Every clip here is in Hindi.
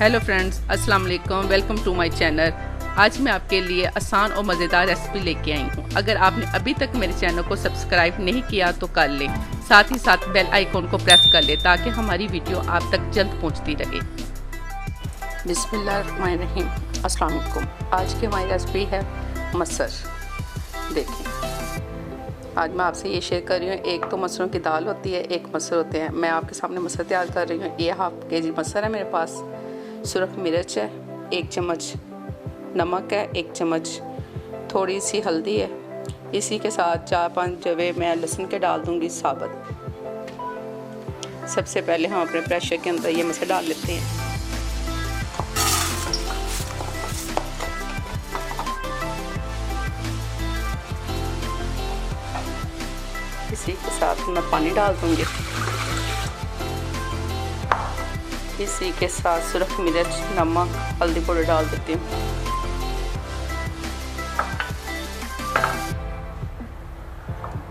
हेलो फ्रेंड्स, अस्सलाम वालेकुम। Welcome to my channel. आज मैं आपके लिए आसान और मज़ेदार रेसिपी लेके आई हूँ। अगर आपने अभी तक मेरे चैनल को सब्सक्राइब नहीं किया तो कर लें, साथ ही साथ बेल आइकॉन को प्रेस कर लें ताकि हमारी वीडियो आप तक जल्द पहुँचती रहे। बिस्मिल्लाहिर्रहमानिर्रहीम। अस्सलाम वालेकुम। आज की हमारी रेसिपी है मसर। देखें, आज मैं आपसे ये शेयर कर रही हूँ। एक तो मसरों की दाल होती है, एक मसर होते हैं। मैं आपके सामने मसर तैयार कर रही हूँ। ये हाफ केजी मसर है मेरे पास। सुरख मिर्च है, 1 चम्मच नमक है, 1 चम्मच थोड़ी सी हल्दी है। इसी के साथ 4-5 जवे मैं लहसुन के डाल दूँगी साबुत। सबसे पहले हम अपने प्रेशर के अंदर ये मसर डाल लेते हैं। इसी के साथ मैं पानी डाल दूँगी। इसी के साथ सुरख मिर्च, नमक, हल्दी पाउडर डाल देती हूँ।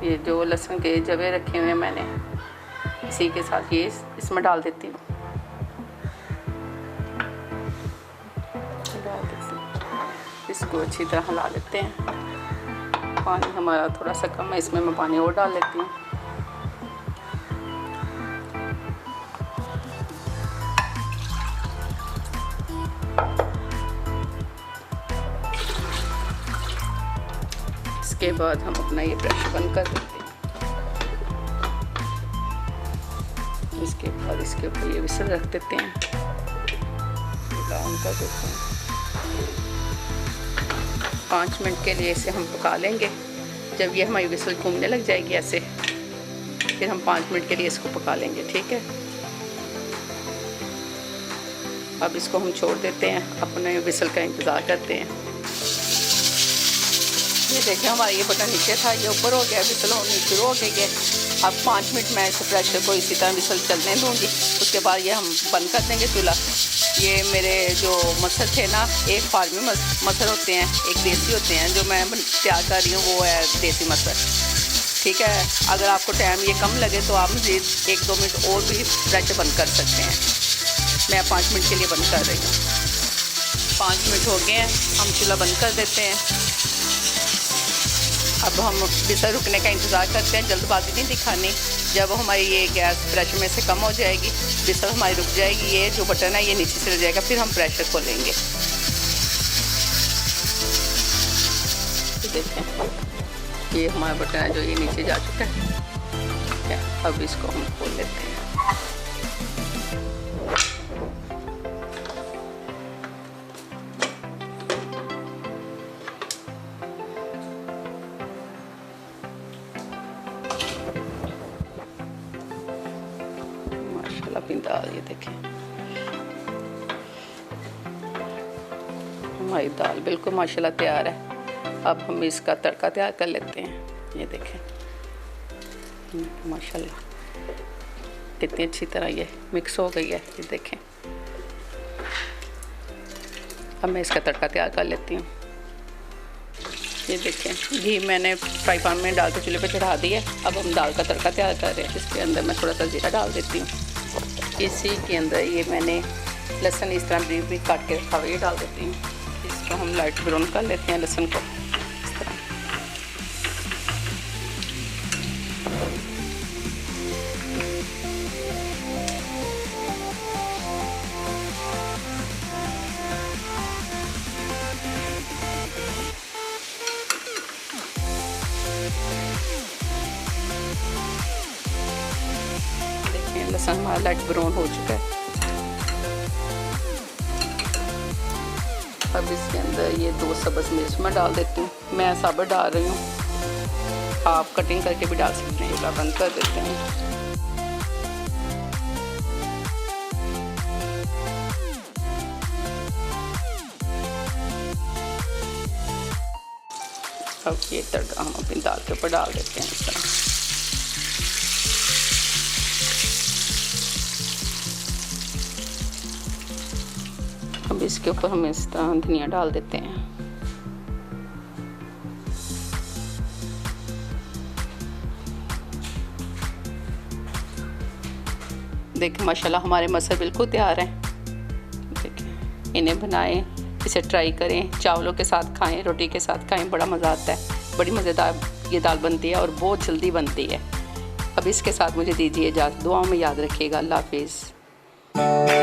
ये जो लहसुन के जवे रखे हुए हैं मैंने, इसी के साथ ये इसमें डाल देती हूँ। इसको अच्छी तरह हिला लेते हैं। पानी हमारा थोड़ा सा कम है, इसमें मैं पानी और डाल लेती हूँ। इसके बाद हम अपना ये प्रेशर बंद कर देते हैं। इसके बाद इसके ऊपर ये विसल रख देते हैं, ऑन कर देते हैं। 5 मिनट के लिए इसे हम पका लेंगे। जब ये हमारी विसल घूमने लग जाएगी ऐसे, फिर हम 5 मिनट के लिए इसको पका लेंगे। ठीक है, अब इसको हम छोड़ देते हैं, अपने विसल का इंतज़ार करते हैं। ये देखिए, हमारा ये बटन नीचे था, ये ऊपर हो गया, विसल होनी शुरू हो गई है। अब 5 मिनट मैं इस प्रेशर को इसी तरह विसल चलने दूँगी। उसके बाद ये हम बंद कर देंगे चूल्हा। ये मेरे जो मसर थे ना, एक फार्मी मसर होते हैं, एक देसी होते हैं। जो मैं तैयार कर रही हूँ वो है देसी मसर। ठीक है, अगर आपको टाइम ये कम लगे तो आप मज़ीद 1-2 मिनट और भी प्रेशर बंद कर सकते हैं। मैं 5 मिनट के लिए बंद कर रही हूँ। 5 मिनट हो गए हैं, हम चूल्हा बंद कर देते हैं। अब हम विसल रुकने का इंतज़ार करते हैं, जल्दबाजी नहीं दिखानी। जब हमारी ये गैस प्रेशर में से कम हो जाएगी, विसल हमारी रुक जाएगी, ये जो बटन है ये नीचे से रह जाएगा, फिर हम प्रेशर खोलेंगे। देखें, ये हमारा बटन है जो ये नीचे जा चुका है। अब इसको हम खोल लेते हैं। अपनी दाल ये देखें, हमारी दाल बिल्कुल माशाल्लाह तैयार है। अब हम इसका तड़का तैयार कर लेते हैं। ये देखें, माशाल्लाह कितनी अच्छी तरह ये मिक्स हो गई है। ये देखें, अब मैं इसका तड़का तैयार कर लेती हूँ। ये देखें, घी मैंने फ्राई पैन में डाल के चूल्हे पे चढ़ा दिया। अब हम दाल का तड़का तैयार कर रहे हैं। इसके अंदर मैं थोड़ा सा जीरा डाल देती हूँ। इसी के अंदर ये मैंने लहसुन इस तरह ब्रीक ब्रीक काट के रखा हुआ, ये डाल देती हूँ। इसको हम लाइट ब्राउन कर लेते हैं, लहसुन को इस तरह। लहसुन हमारा लाइट ब्राउन हो चुका है। अब इसके अंदर ये 2 सब्ज़ मिर्च मैं डाल देती हूँ। मैं साबुत डाल रही हूँ, आप कटिंग करके भी डाल सकते हैं। चूल्हा बंद कर देते हैं। अब ये तड़का हम अपनी दाल के ऊपर डाल देते हैं इस तरह। अब इसके ऊपर हम इस तरह धनिया डाल देते हैं। देखिए माशाल्लाह हमारे मसर बिल्कुल तैयार हैं। देखिए इन्हें बनाएं, इसे ट्राई करें, चावलों के साथ खाएं, रोटी के साथ खाएं, बड़ा मज़ा आता है। बड़ी मज़ेदार ये दाल बनती है और बहुत जल्दी बनती है। अब इसके साथ मुझे दीजिए इजाज़त, दुआओं में याद रखिएगा। अल्लाह हाफिज़।